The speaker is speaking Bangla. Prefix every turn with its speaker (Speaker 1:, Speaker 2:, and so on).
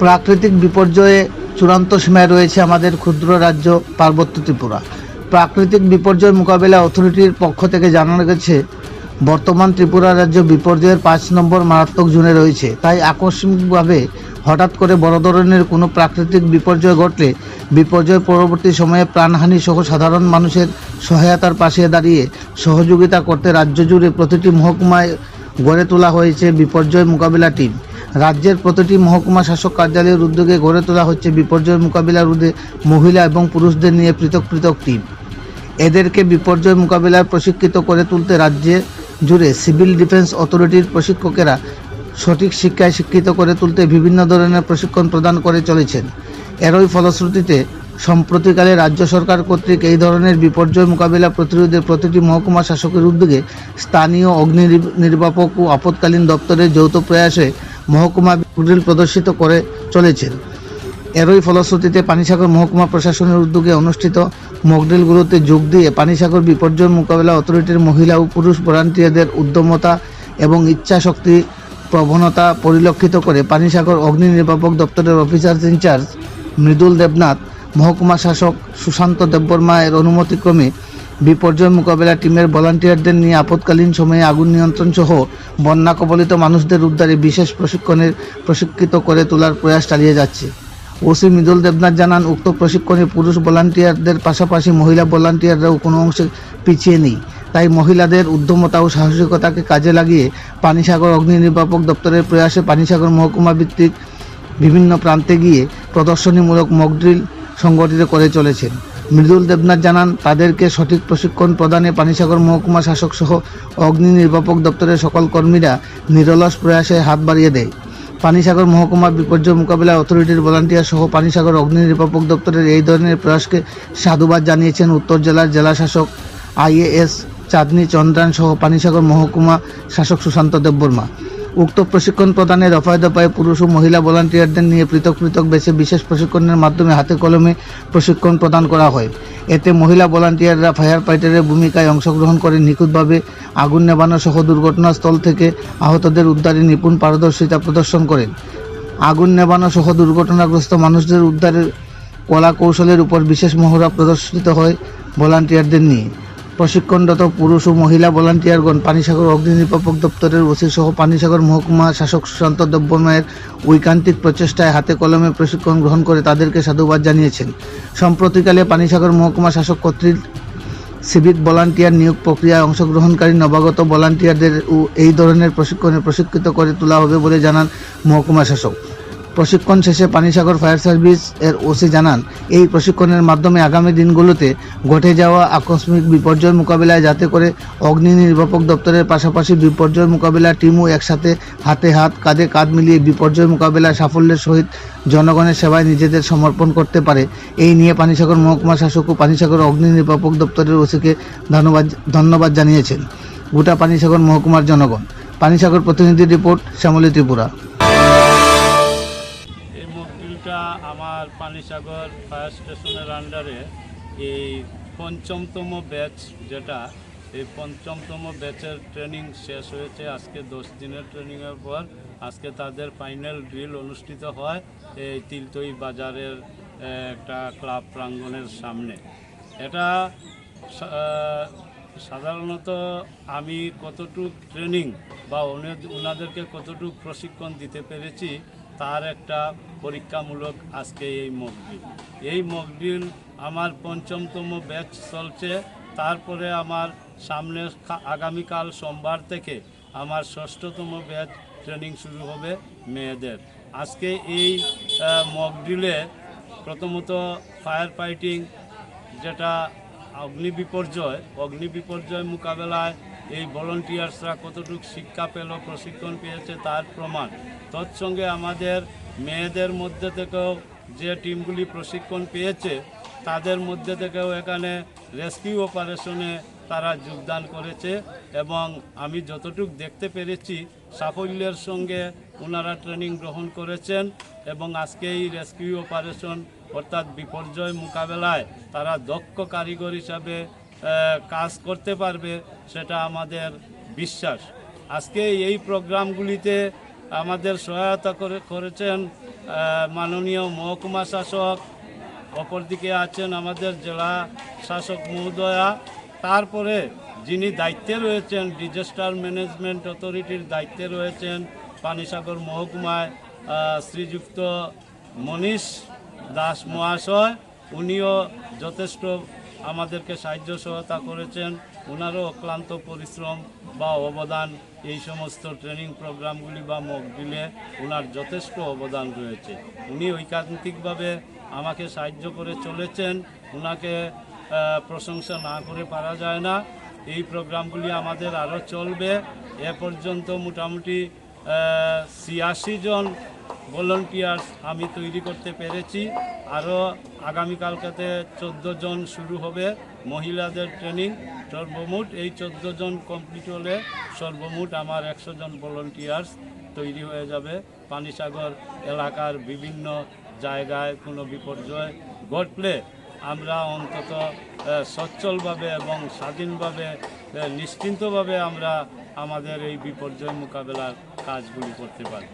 Speaker 1: প্রাকৃতিক বিপর্যয়ে চূড়ান্ত সীমায় রয়েছে আমাদের ক্ষুদ্র রাজ্য পার্বত্য ত্রিপুরা। প্রাকৃতিক বিপর্যয় মোকাবিলা অথরিটির পক্ষ থেকে জানানো গেছে, বর্তমান ত্রিপুরা রাজ্য বিপর্যয়ের 5 নম্বর মারাত্মক জোনে রয়েছে। তাই আকস্মিকভাবে হঠাৎ করে বড় ধরনের কোনো প্রাকৃতিক বিপর্যয় ঘটলে বিপর্যয় পরবর্তী সময়ে প্রাণহানি সহ সাধারণ মানুষের সহায়তার পাশে দাঁড়িয়ে সহযোগিতা করতে রাজ্য জুড়ে প্রতিটি মহকুমায় গড়ে তোলা হয়েছে বিপর্যয় মোকাবিলা টিম। রাজ্যের প্রতিটি মহকুমা শাসক কার্যালয়ের উদ্যোগে গড়ে তোলা হচ্ছে বিপর্যয় মোকাবিলার রোধে মহিলা এবং পুরুষদের নিয়ে পৃথক পৃথক টিম। এদেরকে বিপর্যয় মোকাবিলার প্রশিক্ষিত করে তুলতে রাজ্যে জুড়ে সিভিল ডিফেন্স অথরিটির প্রশিক্ষকেরা সঠিক শিক্ষায় শিক্ষিত করে তুলতে বিভিন্ন ধরনের প্রশিক্ষণ প্রদান করে চলেছেন। এরই ফলশ্রুতিতে সম্প্রতিকালে রাজ্য সরকার কর্তৃক এই ধরনের বিপর্যয় মোকাবিলা প্রতিরোধে প্রতিটি মহকুমা শাসকের উদ্যোগে স্থানীয় অগ্নি নির্বাপক ও আপৎকালীন দপ্তরের যৌথ প্রয়াসে মহকুমা ড্রিল প্রদর্শিত করে চলেছেন। এরই ফলশ্রুতিতে পানিসাগর মহকুমা প্রশাসনের উদ্যোগে অনুষ্ঠিত মকড্রিলগুলোতে যোগ দিয়ে পানিসাগর বিপর্যয় মোকাবিলা অথরিটির মহিলা ও পুরুষ ভলান্টিয়ারদের উদ্যমতা এবং ইচ্ছাশক্তি প্রবণতা পরিলক্ষিত করে পানিসাগর অগ্নি নির্বাপক দপ্তরের অফিসার ইনচার্জ মৃদুল দেবনাথ, মহকুমা শাসক সুশান্ত দেববর্মা এর অনুমতিক্রমে বিপর্যয় মোকাবিলা টিমের ভলান্টিয়ারদের নিয়ে আপৎকালীন সময়ে আগুন নিয়ন্ত্রণ সহ বন্যা কবলিত মানুষদের উদ্ধারে বিশেষ প্রশিক্ষিত করে তোলার প্রয়াস চালিয়ে যাচ্ছে। ওসি মৃদুল দেবনাথ জানান, উক্ত প্রশিক্ষণে পুরুষ ভলান্টিয়ারদের পাশাপাশি মহিলা ভলান্টিয়াররাও কোনো অংশে পিছিয়ে নেই। তাই মহিলাদের উদ্যমতা ও সাহসিকতাকে কাজে লাগিয়ে পানিসাগর অগ্নি নির্বাপক দপ্তরের প্রয়াসে পানিসাগর মহকুমা ভিত্তিক বিভিন্ন প্রান্তে গিয়ে প্রদর্শনীমূলক মকড্রিল সংগঠিত করে চলেছেন। মৃদুল দেবনাথ জানান, তাদেরকে সঠিক প্রশিক্ষণ প্রদানে পানিসাগর মহকুমা শাসক সহ অগ্নি নির্বাপক দপ্তরের সকল কর্মীরা নিরলস প্রয়াসে হাত বাড়িয়ে দেয়। পানিসাগর মহকুমা বিপর্যয় মোকাবিলা অথরিটির ভলান্টিয়ার সহ পানিসাগর অগ্নি নির্বাপক দপ্তরের এই ধরনের প্রয়াসকে সাধুবাদ জানিয়েছেন উত্তর জেলার জেলাশাসক IAS চাঁদনী চন্দ্রান সহ পানিসাগর মহকুমা শাসক সুশান্ত দেববর্মা। উক্ত প্রশিক্ষণ প্রদানে দফায় দফায় পুরুষ ও মহিলা ভলান্টিয়ারদের নিয়ে পৃথক পৃথক বেছে বিশেষ প্রশিক্ষণের মাধ্যমে হাতে কলমে প্রশিক্ষণ প্রদান করা হয়। এতে মহিলা ভলান্টিয়াররা ফায়ার ফাইটারের ভূমিকায় অংশগ্রহণ করে নিখুঁতভাবে আগুন নেভানো সহ দুর্ঘটনাস্থল থেকে আহতদের উদ্ধারে নিপুণ পারদর্শিতা প্রদর্শন করেন। আগুন নেভানো সহ দুর্ঘটনাগ্রস্ত মানুষদের উদ্ধারের কলা কৌশলের উপর বিশেষ মহড়া প্রদর্শিত হয় ভলান্টিয়ারদের নিয়ে। প্রশিক্ষণরত পুরুষ ও মহিলা ভলান্টিয়ারগণ পানিসাগর অগ্নি নির্বাপক দপ্তরের ওসি সহ পানিসাগর মহকুমা শাসক সুশান্ত দেববর্মায়ের ঐকান্তিক প্রচেষ্টায় হাতে কলমে প্রশিক্ষণ গ্রহণ করে তাদেরকে সাধুবাদ জানিয়েছেন। সম্প্রতিকালে পানিসাগর মহকুমা শাসক কর্তৃক সিভিক ভলান্টিয়ার নিয়োগ প্রক্রিয়ায় অংশগ্রহণকারী নবাগত ভলান্টিয়ারদের এই ধরনের প্রশিক্ষণে প্রশিক্ষিত করে তোলা হবে বলে জানান মহকুমা শাসক। প্রশিক্ষণ শেষে পানিসাগর ফায়ার সার্ভিস এর ওসি জানান, এই প্রশিক্ষণের মাধ্যমে আগামী দিনগুলোতে ঘটে যাওয়া আকস্মিক বিপর্যয় মোকাবিলায় যাতে করে অগ্নি নির্বাপক দপ্তরের পাশাপাশি বিপর্যয় মোকাবিলা টিমও একসাথে হাতে হাত কাঁধে কাঁধ মিলিয়ে বিপর্যয় মোকাবিলায় সাফল্যের সহিত জনগণের সেবায় নিজেদের সমর্পণ করতে পারে। এই নিয়ে পানিসাগর মহকুমা শাসক ও পানিসাগর অগ্নি নির্বাপক দপ্তরের ওসিকে ধন্যবাদ জানিয়েছেন গোটা পানিসাগর মহকুমার জনগণ। পানিসাগর প্রতিনিধি রিপোর্ট, শ্যামলী, ত্রিপুরা।
Speaker 2: আমার পানিসাগর ফায়ার স্টেশনের আন্ডারে এই পঞ্চমতম ব্যাচ, যেটা এই পঞ্চমতম ব্যাচের ট্রেনিং শেষ হয়েছে আজকে 10 দিনের ট্রেনিংয়ের পর। আজকে তাদের ফাইনাল ড্রিল অনুষ্ঠিত হয় এই তিলতই বাজারের একটা ক্লাব প্রাঙ্গণের সামনে। এটা সাধারণত আমি কতটুক ট্রেনিং বা ওনাদেরকে কতটুক প্রশিক্ষণ দিতে পেরেছি তার একটা পরীক্ষামূলক আজকে এই মকড্রিল। এই মকড্রিল আমার 5মতম ব্যাচ চলছে। তারপরে আমার সামনে আগামীকাল সোমবার থেকে আমার 6ঠতম ব্যাচ ট্রেনিং শুরু হবে মেয়েদের। আজকে এই মকড্রিলে প্রথমত ফায়ার ফাইটিং, যেটা অগ্নি বিপর্যয় মোকাবেলায় এই ভলান্টিয়ার্সরা কতটুকু শিক্ষা পেল, প্রশিক্ষণ পেয়েছে তার প্রমাণ। তৎসঙ্গে আমাদের মেয়েদের মধ্যে থেকেও যে টিমগুলি প্রশিক্ষণ পেয়েছে তাদের মধ্যে থেকেও এখানে রেস্কিউ অপারেশনে তারা যোগদান করেছে এবং আমি যতটুকু দেখতে পেরেছি সাফল্যের সঙ্গে ওনারা ট্রেনিং গ্রহণ করেছেন এবং আজকে এই রেস্কিউ অপারেশন অর্থাৎ বিপর্যয় মোকাবেলায় তারা দক্ষ কারিগর হিসাবে কাজ করতে পারবে, সেটা আমাদের বিশ্বাস। আজকে এই প্রোগ্রামগুলিতে আমাদের সহায়তা করেছেন মাননীয় মহকুমা শাসক, অপরদিকে আছেন আমাদের জেলা শাসক মহোদয়া, তারপরে যিনি দায়িত্বে রয়েছেন ডিজাস্টার ম্যানেজমেন্ট অথরিটির দায়িত্বে রয়েছেন পানিসাগর মহকুমায় শ্রীযুক্ত মনীষ দাস মহাশয়, উনিও যথেষ্ট আমাদেরকে সাহায্য সহায়তা করেছেন। ওনারও অক্লান্ত পরিশ্রম বা অবদান এই সমস্ত ট্রেনিং প্রোগ্রামগুলি বা মক ড্রিলে ওনার যথেষ্ট অবদান রয়েছে। উনি ঐকান্তিকভাবে আমাকে সাহায্য করে চলেছেন, ওনাকে প্রশংসা না করে পারা যায় না। এই প্রোগ্রামগুলি আমাদের আরও চলবে। এ পর্যন্ত মোটামুটি 86 জন ভলান্টিয়ার্স আমি তৈরি করতে পেরেছি। আরও আগামীকালকাতে 14 জন শুরু হবে মহিলাদের ট্রেনিং। সর্বমোট এই 14 জন কমপ্লিট হলে সর্বমোট আমার 100 জন ভলান্টিয়ার্স তৈরি হয়ে যাবে। পানিসাগর এলাকার বিভিন্ন জায়গায় কোনো বিপর্যয় ঘটলে আমরা অন্তত সচ্ছলভাবে এবং স্বাধীনভাবে নিশ্চিন্তভাবে আমরা আমাদের এই বিপর্যয় মোকাবেলার কাজগুলি করতে পারি।